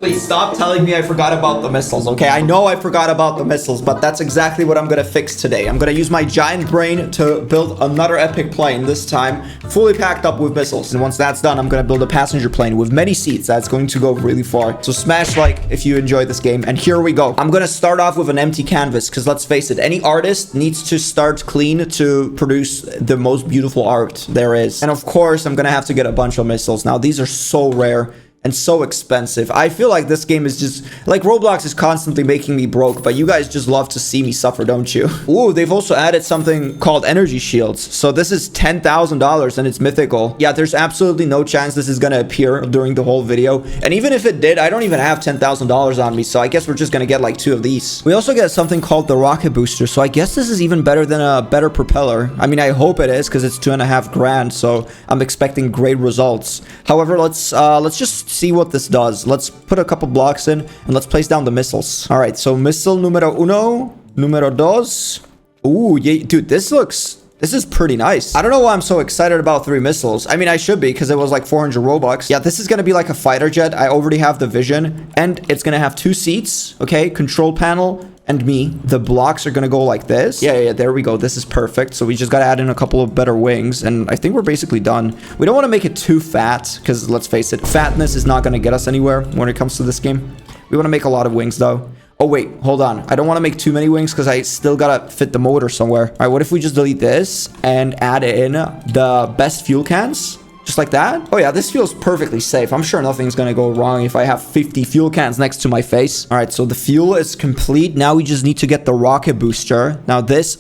Please stop telling me I forgot about the missiles, okay? I know I forgot about the missiles, but that's exactly what I'm gonna fix today. I'm gonna use my giant brain to build another epic plane, this time fully packed up with missiles. And once that's done, I'm gonna build a passenger plane with many seats that's going to go really far. So smash like if you enjoy this game, and here we go. I'm gonna start off with an empty canvas, because let's face it, any artist needs to start clean to produce the most beautiful art there is. And of course, I'm gonna have to get a bunch of missiles. Now, these are so rare and so expensive. I feel like this game is just like Roblox is constantly making me broke, but you guys just love to see me suffer, don't you? Ooh, they've also added something called energy shields. So this is $10,000 and it's mythical. Yeah, there's absolutely no chance this is gonna appear during the whole video. And even if it did, I don't even have $10,000 on me. So I guess we're just gonna get like 2 of these. We also get something called the rocket booster. So I guess this is even better than a better propeller. I mean, I hope it is because it's $2.5 grand. So I'm expecting great results. However, let's just see what this does. Let's put a couple blocks in and let's place down the missiles. All right, so missile numero uno, numero dos. Ooh, yeah, dude, this is pretty nice. I don't know why I'm so excited about 3 missiles. I mean, I should be because it was like 400 Robux. Yeah, this is going to be like a fighter jet. I already have the vision and it's going to have 2 seats. Okay, control panel and me. The blocks are going to go like this. Yeah, there we go. This is perfect. So we just got to add in a couple of better wings and I think we're basically done. We don't want to make it too fat because let's face it, fatness is not going to get us anywhere when it comes to this game. We want to make a lot of wings though. Oh, wait, hold on. I don't want to make too many wings because I still gotta fit the motor somewhere. All right, what if we just delete this and add in the best fuel cans? Just like that? Oh, yeah, this feels perfectly safe. I'm sure nothing's gonna go wrong if I have 50 fuel cans next to my face. All right, so the fuel is complete. Now we just need to get the rocket booster. Now this...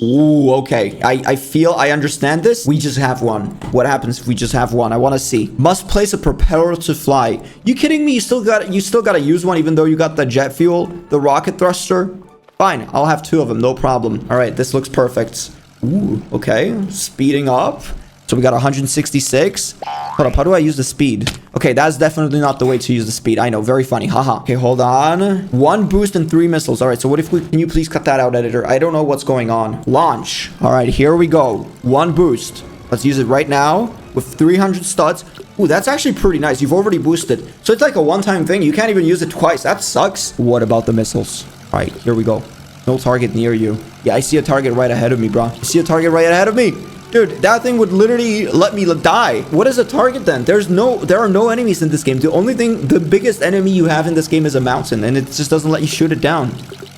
Ooh, okay. I feel I understand this. We just have one. What happens if we just have one? I want to see. Must place a propeller to fly. You kidding me? You still gotta use one even though you got the jet fuel, the rocket thruster. Fine, I'll have 2 of them, no problem. All right, this looks perfect. Ooh, okay. Speeding up. So we got 166. Hold up, how do I use the speed? Okay, that's definitely not the way to use the speed. I know, very funny. Haha. Okay, hold on. 1 boost and 3 missiles. All right, so what if can you please cut that out, editor? I don't know what's going on. Launch. All right, here we go. 1 boost. Let's use it right now with 300 studs. Ooh, that's actually pretty nice. You've already boosted. So it's like a one-time thing. You can't even use it twice. That sucks. What about the missiles? All right, here we go. No target near you. Yeah, I see a target right ahead of me, bro. I see a target right ahead of me. Dude, that thing would literally let me die. What is a target then? There are no enemies in this game. The biggest enemy you have in this game is a mountain, and it just doesn't let you shoot it down.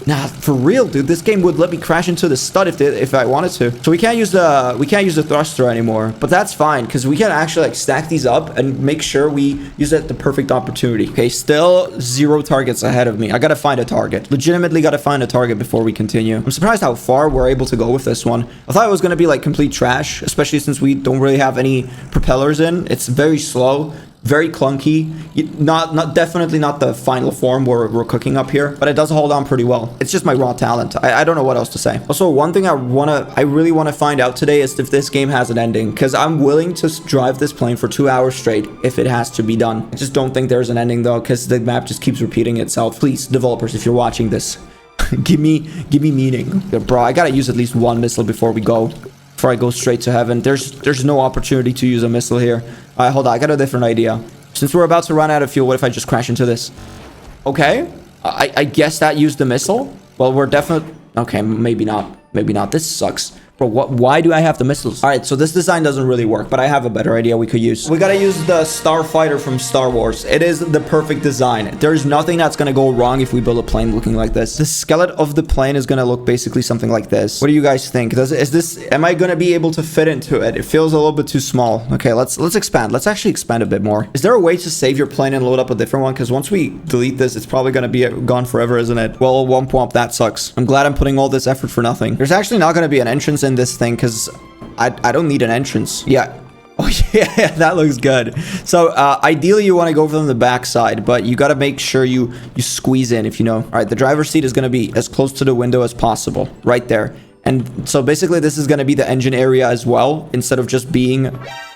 Nah, for real, dude. This game would let me crash into the stud if I wanted to. So we can't use the thruster anymore, but that's fine because we can actually like stack these up and make sure we use it at the perfect opportunity. Okay, still 0 targets ahead of me. I gotta find a target. Legitimately gotta find a target before we continue. I'm surprised how far we're able to go with this one. I thought it was gonna be like complete trash, especially since we don't really have any propellers in. It's very slow. Very clunky. Definitely not the final form we're cooking up here, but it does hold on pretty well. It's just my raw talent. I don't know what else to say. Also, one thing I really want to find out today is if this game has an ending, because I'm willing to drive this plane for 2 hours straight if it has to be done. I just don't think there's an ending though, because the map just keeps repeating itself. Please, developers, if you're watching this, give me meaning. Yeah, bro, I gotta use at least 1 missile before we go. Before I go straight to heaven. There's no opportunity to use a missile here. All right, hold on. I got a different idea. Since we're about to run out of fuel, what if I just crash into this? Okay. I guess that used the missile. Well, we're definitely... Okay, maybe not. Maybe not. This sucks. Bro, why do I have the missiles? All right, so this design doesn't really work, but I have a better idea we could use. We gotta use the Starfighter from Star Wars. It is the perfect design. There's nothing that's gonna go wrong if we build a plane looking like this. The skeleton of the plane is gonna look basically something like this. What do you guys think? Am I gonna be able to fit into it? It feels a little bit too small. Okay, let's expand. Let's actually expand a bit more. Is there a way to save your plane and load up a different one? Because once we delete this, it's probably gonna be gone forever, isn't it? Well, womp womp, that sucks. I'm glad I'm putting all this effort for nothing. There's actually not gonna be an entrance in this thing because I don't need an entrance. Yeah. Oh, yeah, that looks good. So, ideally, you want to go from the back side, but you got to make sure you squeeze in, if you know. All right, the driver's seat is going to be as close to the window as possible. Right there. And so, basically, this is going to be the engine area as well, instead of just being...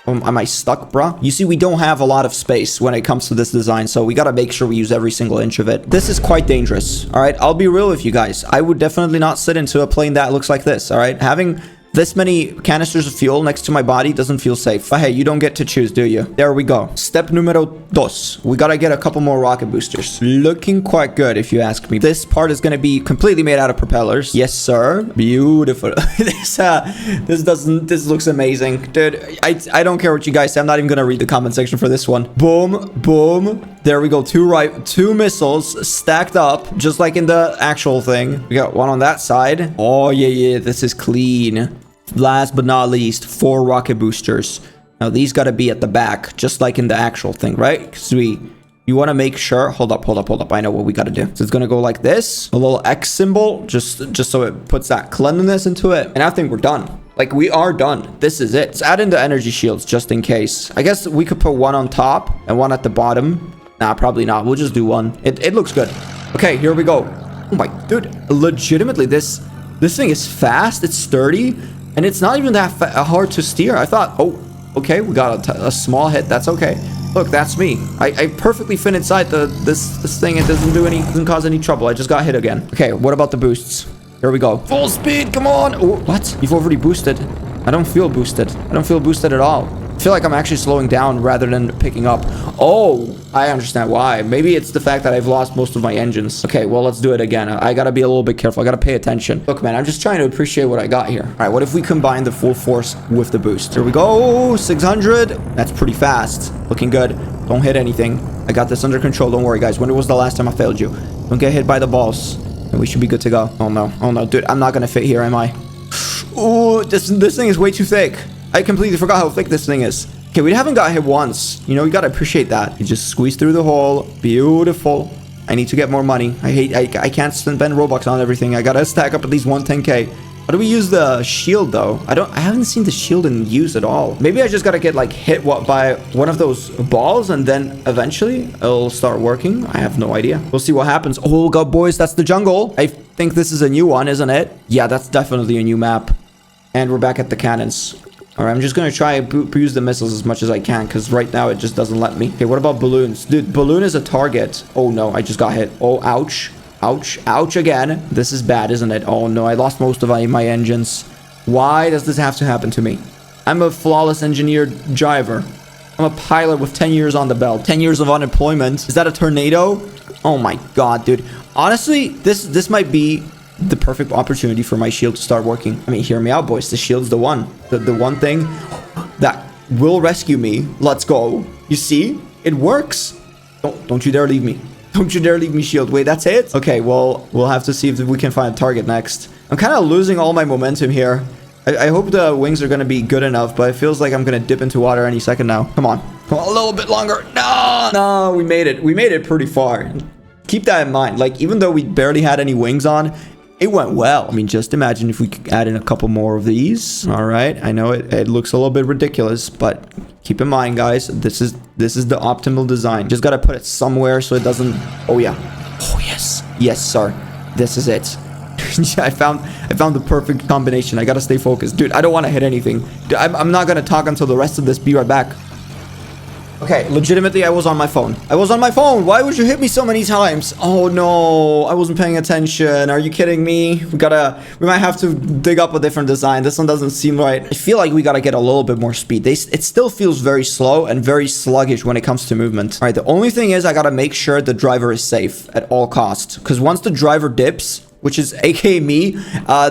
am I stuck, bruh? You see, we don't have a lot of space when it comes to this design, so we got to make sure we use every single inch of it. This is quite dangerous, all right? I'll be real with you guys. I would definitely not sit into a plane that looks like this, all right? Having This many canisters of fuel next to my body doesn't feel safe. But hey, you don't get to choose, do you? There we go. Step numero dos. We gotta get a couple more rocket boosters. Looking quite good, if you ask me. This part is gonna be completely made out of propellers. Yes, sir. Beautiful. This looks amazing. Dude, I don't care what you guys say. I'm not even gonna read the comment section for this one. Boom, boom. There we go. Two missiles stacked up, just like in the actual thing. We got one on that side. Oh, yeah. This is clean. Last but not least, 4 rocket boosters. Now, these got to be at the back, just like in the actual thing, right? Because you want to make sure... Hold up. I know what we got to do. So it's going to go like this. A little X symbol, just so it puts that cleanliness into it. And I think we're done. Like, we are done. This is it. Let's add in the energy shields, just in case. I guess we could put one on top and one at the bottom. Nah, probably not. We'll just do one. It looks good. Okay, here we go. Oh my... Dude, legitimately, this thing is fast. It's sturdy. And it's not even that hard to steer. I thought, oh, okay, we got a small hit. That's okay. Look, that's me. I perfectly fit inside this thing. It doesn't cause any trouble. I just got hit again. Okay, what about the boosts? Here we go. Full speed, come on. Oh, what? You've already boosted. I don't feel boosted. I don't feel boosted at all. I feel like I'm actually slowing down rather than picking up. Oh, I understand why. Maybe it's the fact that I've lost most of my engines. Okay, well, let's do it again. I gotta be a little bit careful. I gotta pay attention. Look, man, I'm just trying to appreciate what I got here. All right, what if we combine the full force with the boost? Here we go. 600. That's pretty fast. Looking good. Don't hit anything. I got this under control. Don't worry, guys. When was the last time I failed you? Don't get hit by the balls. And we should be good to go. Oh, no. Oh, no. Dude, I'm not gonna fit here, am I? Ooh, this thing is way too thick. I completely forgot how thick this thing is. Okay, we haven't got hit once. You know, you gotta appreciate that. You just squeeze through the hole. Beautiful. I need to get more money. I can't spend Robux on everything. I gotta stack up at least 110k. How do we use the shield, though? I haven't seen the shield in use at all. Maybe I just gotta get, like, hit by one of those balls, and then eventually it'll start working. I have no idea. We'll see what happens. Oh, God, boys, that's the jungle. I think this is a new one, isn't it? Yeah, that's definitely a new map. And we're back at the cannons. All right, I'm just going to try and use the missiles as much as I can, because right now it just doesn't let me. Okay, what about balloons? Dude, balloon is a target. Oh, no, I just got hit. Oh, ouch. Ouch. Ouch again. This is bad, isn't it? Oh, no, I lost most of my engines. Why does this have to happen to me? I'm a flawless engineered driver. I'm a pilot with 10 years on the belt. 10 years of unemployment. Is that a tornado? Oh, my God, dude. Honestly, this might be the perfect opportunity for my shield to start working. I mean, hear me out, boys. The shield's the one. The one thing that will rescue me. Let's go. You see? It works. Don't you dare leave me. Don't you dare leave me, shield. Wait, that's it? Okay, well, we'll have to see if we can find a target next. I'm kind of losing all my momentum here. I hope the wings are going to be good enough, but it feels like I'm going to dip into water any second now. Come on. Come on, a little bit longer. No, we made it. We made it pretty far. Keep that in mind. Like, even though we barely had any wings on, it went well. I mean, just imagine if we could add in a couple more of these. All right. I know it looks a little bit ridiculous, but keep in mind, guys, this is the optimal design. Just got to put it somewhere so it doesn't... Oh, yeah. Oh, yes. Yes, sir. This is it. I found the perfect combination. I got to stay focused. Dude, I don't want to hit anything. Dude, I'm not going to talk until the rest of this. Be right back. Okay, legitimately, I was on my phone. I was on my phone. Why would you hit me so many times? Oh, no. I wasn't paying attention. Are you kidding me? We might have to dig up a different design. This one doesn't seem right. I feel like we got to get a little bit more speed. It still feels very slow and very sluggish when it comes to movement. All right, the only thing is I got to make sure the driver is safe at all costs. Because once the driver dips, which is aka me,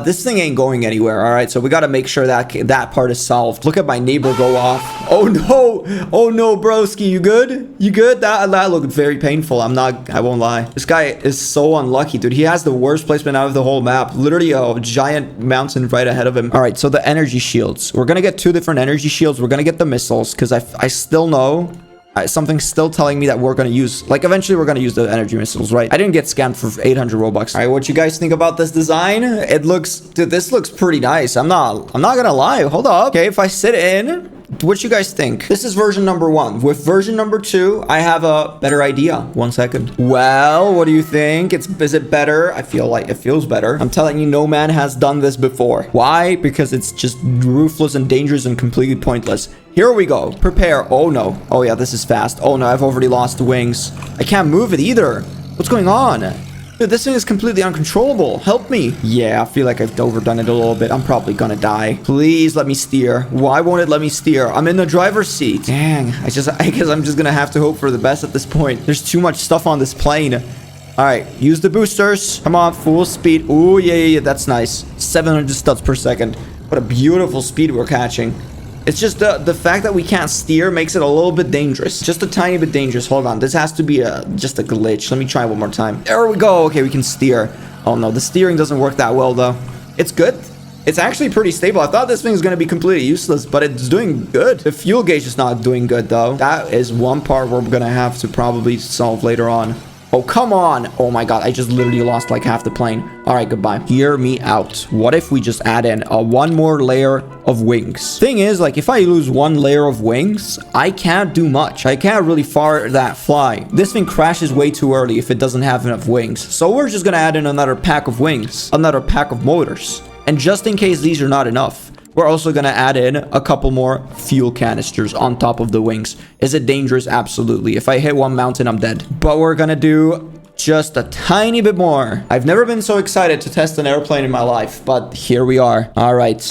this thing ain't going anywhere. All right, so we got to make sure that part is solved. Look at my neighbor go off. Oh no, broski, you good? You good? That looked very painful. I won't lie. This guy is so unlucky, dude. He has the worst placement out of the whole map. Literally a giant mountain right ahead of him. All right, so the energy shields. We're gonna get 2 different energy shields. We're gonna get the missiles because I still know. Something's still telling me that we're going to use, like, eventually we're going to use the energy missiles, right? I didn't get scammed for 800 Robux. All right, what you guys think about this design? Dude, this looks pretty nice. I'm not going to lie. Hold up. Okay, if I sit in, what you guys think? This is version number 1. With version number 2, I have a better idea. 1 second. Well, what do you think? Is it better? I feel like it feels better. I'm telling you, no man has done this before. Why? Because it's just ruthless and dangerous and completely pointless. Here we go. Prepare. Oh, no. Oh, yeah, this is fast. Oh, no, I've already lost the wings. I can't move it either. What's going on? Dude, this thing is completely uncontrollable. Help me. Yeah, I feel like I've overdone it a little bit. I'm probably gonna die. Please let me steer. Why won't it let me steer? I'm in the driver's seat. Dang, I guess I'm just gonna have to hope for the best at this point. There's too much stuff on this plane. All right, use the boosters. Come on, full speed. Oh, yeah, that's nice. 700 studs per second. What a beautiful speed we're catching. It's just the fact that we can't steer makes it a little bit dangerous. Just a tiny bit dangerous. Hold on. This has to be just a glitch. Let me try one more time. There we go. Okay, we can steer. Oh, no. The steering doesn't work that well, though. It's good. It's actually pretty stable. I thought this thing was going to be completely useless, but it's doing good. The fuel gauge is not doing good, though. That is one part we're going to have to probably solve later on. Oh, come on. Oh, my God. I just literally lost like half the plane. All right, goodbye. Hear me out. What if we just add in one more layer of wings? Thing is, like, if I lose one layer of wings, I can't do much. I can't really far that fly. This thing crashes way too early if it doesn't have enough wings. So we're just going to add in another pack of wings, another pack of motors. And just in case these are not enough, we're also going to add in a couple more fuel canisters on top of the wings. Is it dangerous? Absolutely. If I hit one mountain, I'm dead. But we're going to do just a tiny bit more. I've never been so excited to test an airplane in my life, but here we are. All right.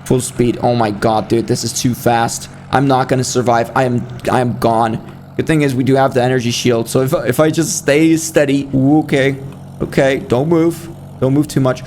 Full speed. Oh my God, dude. This is too fast. I'm not going to survive. I am gone. Good thing is we do have the energy shield. So if I just stay steady. Ooh, okay. Okay. Don't move. Don't move too much.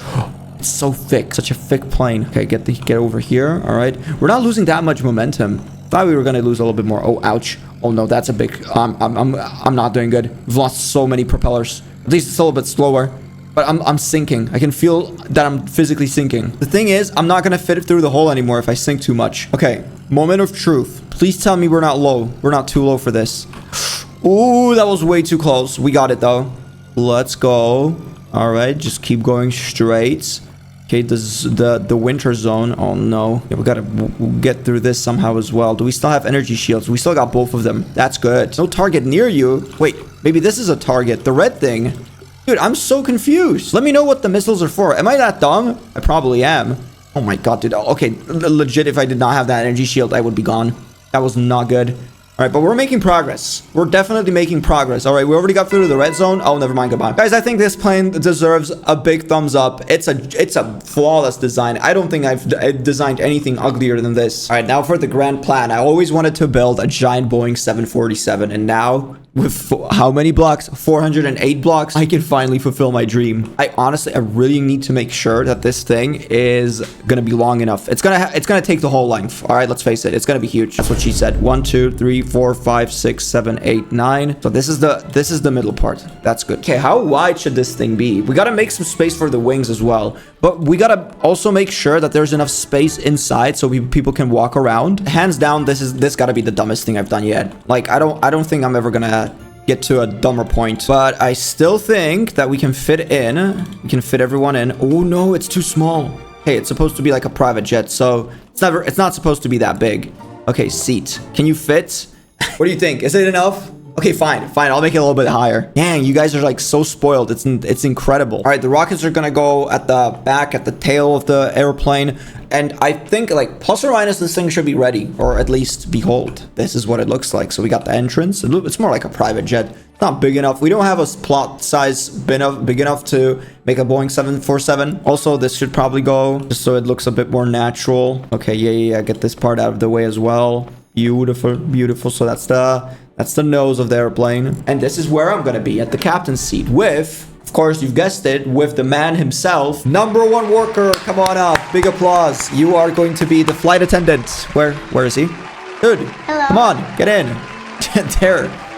It's so thick. Such a thick plane. Okay, get over here. All right. We're not losing that much momentum. Thought we were gonna lose a little bit more. Oh, ouch. Oh no, that's a big. I'm not doing good. We've lost so many propellers. At least it's a little bit slower. But I'm sinking. I can feel that I'm physically sinking. The thing is, I'm not gonna fit it through the hole anymore if I sink too much. Okay, moment of truth. Please tell me we're not low. We're not too low for this. Ooh, that was way too close. We got it though. Let's go. All right, just keep going straight. Okay, this is the winter zone. Oh no. Yeah, we gotta get through this somehow as well. Do we still have energy shields? We still got both of them. That's good. No target near you. Wait, maybe this is a target. The red thing. Dude, I'm so confused. Let me know what the missiles are for. Am I that dumb? I probably am. Oh my God, dude. Okay, legit, if I did not have that energy shield, I would be gone. That was not good. All right, but we're making progress. We're definitely making progress. All right, we already got through to the red zone. Oh, never mind. Goodbye. Guys, I think this plane deserves a big thumbs up. It's a flawless design. I don't think I've designed anything uglier than this. All right, now for the grand plan. I always wanted to build a giant Boeing 747, and now with how many blocks? 408 blocks. I can finally fulfill my dream. I really need to make sure that this thing is gonna be long enough. It's gonna take the whole length. All right, let's face it. It's gonna be huge. That's what she said. 1, 2, 3, 4, 5, 6, 7, 8, 9. So this is the middle part. That's good. Okay, how wide should this thing be? We gotta make some space for the wings as well, but we gotta also make sure that there's enough space inside so people can walk around. Hands down, this gotta be the dumbest thing I've done yet. Like, I don't think I'm ever gonna get to a dumber point, but I still think that we can fit in. We can fit everyone in. Oh no, it's too small. Hey, it's supposed to be like a private jet, so it's not supposed to be that big. Okay, seat. Can you fit? What do you think? Is it enough? Okay, fine. I'll make it a little bit higher. Dang, you guys are like so spoiled. It's incredible. All right, the rockets are gonna go at the back, at the tail of the airplane. And I think like plus or minus this thing should be ready, or at least behold, this is what it looks like. So we got the entrance. It's more like a private jet. It's not big enough. We don't have a plot size big enough to make a Boeing 747. Also, this should probably go just so it looks a bit more natural. Okay, yeah. Get this part out of the way as well. Beautiful. So that's the nose of the airplane. And this is where I'm gonna be, at the captain's seat with, of course, you've guessed it, with the man himself, #1 worker. Come on up. Big applause. You are going to be the flight attendant. Where is he? Dude, hello. Come on, get in.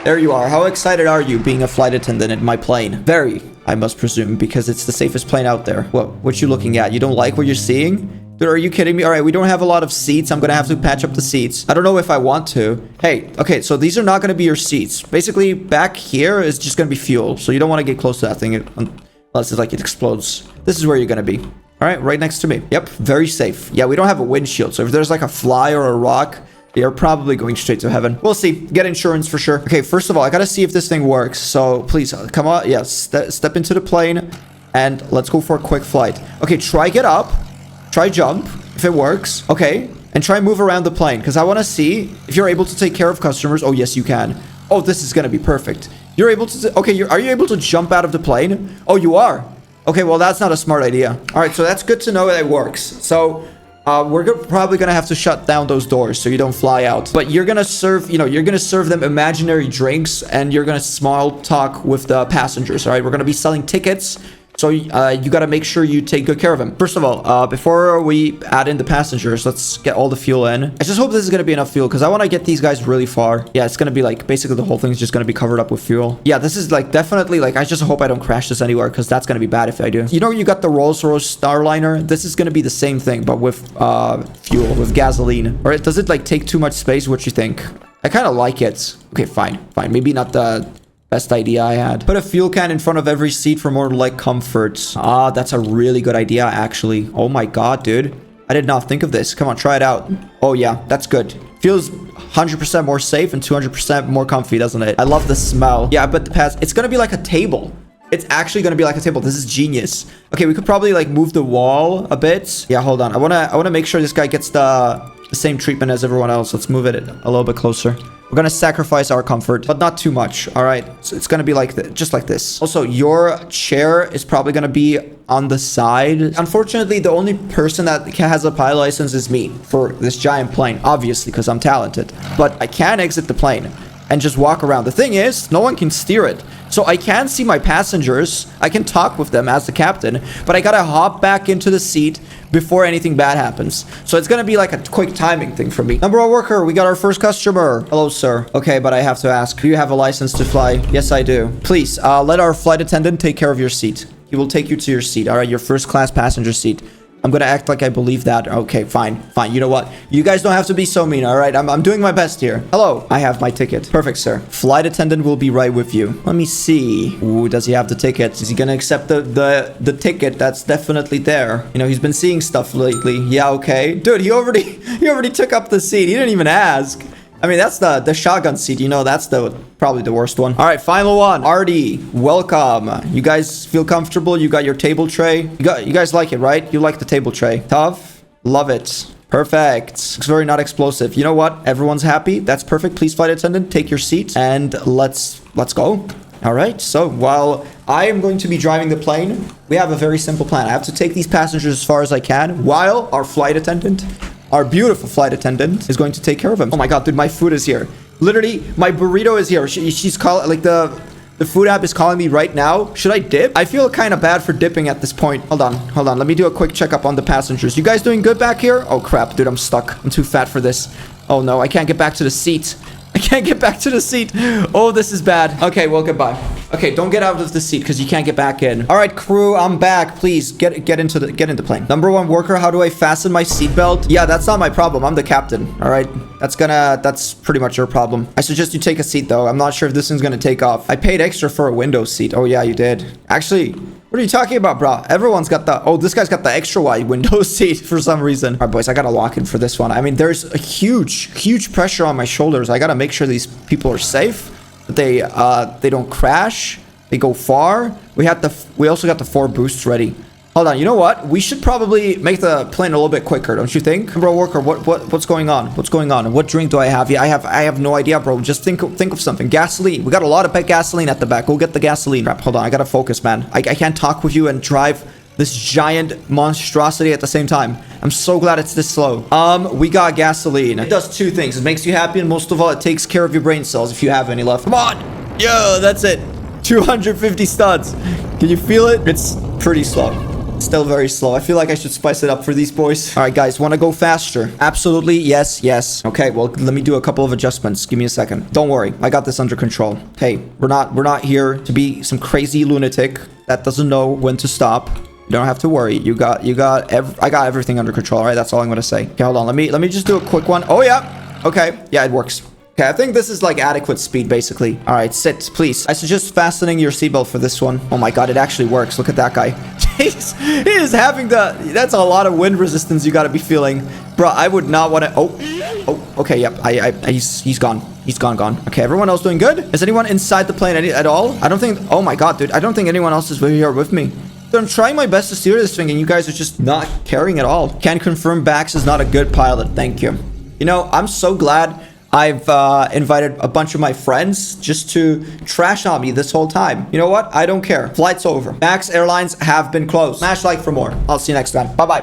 There you are. How excited are you being a flight attendant in my plane? Very, I must presume, because it's the safest plane out there. What you looking at? You don't like what you're seeing? Dude, are you kidding me? All right, we don't have a lot of seats. I'm gonna have to patch up the seats. I don't know if I want to. Hey, okay, so these are not gonna be your seats. Basically, back here is just gonna be fuel. So you don't want to get close to that thing unless it explodes. This is where you're gonna be. All right, right next to me. Yep, very safe. Yeah, we don't have a windshield. So if there's like a fly or a rock, you're probably going straight to heaven. We'll see. Get insurance for sure. Okay, first of all, I gotta see if this thing works. So please, come on. Yes, step into the plane and let's go for a quick flight. Okay, try get up. Try jump, if it works. Okay, and try move around the plane, because I want to see if you're able to take care of customers. Oh, yes, you can. Oh, this is going to be perfect. You're able to... Okay, are you able to jump out of the plane? Oh, you are. Okay, well, that's not a smart idea. All right, so that's good to know that it works. So... we're probably gonna have to shut down those doors so you don't fly out. But you're gonna serve, you're gonna serve them imaginary drinks, and you're gonna small talk with the passengers. All right, we're gonna be selling tickets. So you gotta make sure you take good care of them. First of all, before we add in the passengers, let's get all the fuel in. I just hope this is gonna be enough fuel because I want to get these guys really far. Yeah, it's gonna be like basically the whole thing's just gonna be covered up with fuel. Yeah, this is like definitely like I just hope I don't crash this anywhere because that's gonna be bad if I do. You got the Rolls-Royce Starliner. This is gonna be the same thing but with fuel, with gasoline. Or does it like take too much space? What you think? I kind of like it. Okay, fine. Maybe not the best idea I had. Put a fuel can in front of every seat for more leg comfort. Ah, that's a really good idea, actually. Oh my god, dude. I did not think of this. Come on, try it out. Oh yeah, that's good. Feels 100% more safe and 200% more comfy, doesn't it? I love the smell. Yeah, but it's gonna be like a table. It's actually gonna be like a table. This is genius. Okay, we could probably like move the wall a bit. Yeah, hold on. I wanna make sure this guy gets the same treatment as everyone else. Let's move it a little bit closer. We're gonna sacrifice our comfort, but not too much. All right, so it's gonna be like just like this. Also, your chair is probably gonna be on the side. Unfortunately, the only person that has a pilot license is me for this giant plane, obviously, because I'm talented. But I can exit the plane and just walk around. The thing is, no one can steer it. So I can see my passengers. I can talk with them as the captain, but I gotta hop back into the seat before anything bad happens. So it's gonna be like a quick timing thing for me. Number one worker, we got our first customer. Hello, sir. Okay, but I have to ask, do you have a license to fly? Yes, I do. Please, let our flight attendant take care of your seat. He will take you to your seat. All right, your first class passenger seat. I'm gonna act like I believe that. Okay, fine. You know what? You guys don't have to be so mean, all right? I'm doing my best here. Hello, I have my ticket. Perfect, sir. Flight attendant will be right with you. Let me see. Ooh, does he have the ticket? Is he gonna accept the ticket? That's definitely there. He's been seeing stuff lately. Yeah, okay. Dude, he already took up the seat. He didn't even ask. I mean, that's the shotgun seat. That's probably the worst one. All right, final one. Artie, welcome. You guys feel comfortable? You got your table tray? You guys like it, right? You like the table tray. Tough? Love it. Perfect. It's very not explosive. You know what? Everyone's happy. That's perfect. Please, flight attendant, take your seat and let's go. All right. So while I am going to be driving the plane, we have a very simple plan. I have to take these passengers as far as I can while our flight attendant, our beautiful flight attendant, is going to take care of him. Oh my god, dude, my food is here. Literally, my burrito is here. She's calling, like the food app is calling me right now. Should I dip? I feel kind of bad for dipping at this point. Hold on. Let me do a quick checkup on the passengers. You guys doing good back here? Oh crap, dude, I'm stuck. I'm too fat for this. Oh no, I can't get back to the seat. I can't get back to the seat. Oh, this is bad. Okay, well, goodbye. Okay, don't get out of the seat because you can't get back in. All right, crew, I'm back. Please get into the plane. Number one worker, how do I fasten my seatbelt? Yeah, that's not my problem. I'm the captain. All right, that's pretty much your problem. I suggest you take a seat though. I'm not sure if this thing's gonna take off. I paid extra for a window seat. Oh yeah, you did. Actually, what are you talking about, bro? Everyone's got this guy's got the extra wide window seat for some reason. All right, boys, I gotta lock in for this one. I mean, there's a huge pressure on my shoulders. I gotta make sure these people are safe, that they don't crash, they go far. We also got the 4 boosts ready. Hold on, you know what? We should probably make the plane a little bit quicker, don't you think? Bro, worker, what's going on? What's going on? What drink do I have? Yeah, I have no idea, bro. Just think of something. Gasoline. We got a lot of gasoline at the back. Go get the gasoline. Crap, hold on. I gotta focus, man. I can't talk with you and drive this giant monstrosity at the same time. I'm so glad it's this slow. We got gasoline. It does 2 things. It makes you happy, and most of all, it takes care of your brain cells if you have any left. Come on. Yo, that's it. 250 studs. Can you feel it? It's pretty slow. Still very slow. I feel like I should spice it up for these boys. All right, guys, want to go faster? Absolutely, yes. Okay, well, let me do a couple of adjustments. Give me a second. Don't worry, I got this under control. Hey, we're not here to be some crazy lunatic that doesn't know when to stop. You don't have to worry. I got everything under control. All right, that's all I'm gonna say. Okay, hold on. Let me just do a quick one. Oh yeah. Okay, yeah, it works. Okay, I think this is like adequate speed, basically. All right, sit, please. I suggest fastening your seatbelt for this one. Oh my god, it actually works. Look at that guy. Jeez, he is having that's a lot of wind resistance you gotta be feeling. Bro, I would not want to... Oh, okay, yep. He's gone. He's gone. Okay, everyone else doing good? Is anyone inside the plane at all? I don't think... Oh my god, dude. I don't think anyone else is here with me. Dude, I'm trying my best to steer this thing, and you guys are just not caring at all. Can confirm Bax is not a good pilot. Thank you. I'm so glad I've invited a bunch of my friends just to trash on me this whole time. You know what? I don't care. Flight's over. Max Airlines have been closed. Smash like for more. I'll see you next time. Bye-bye.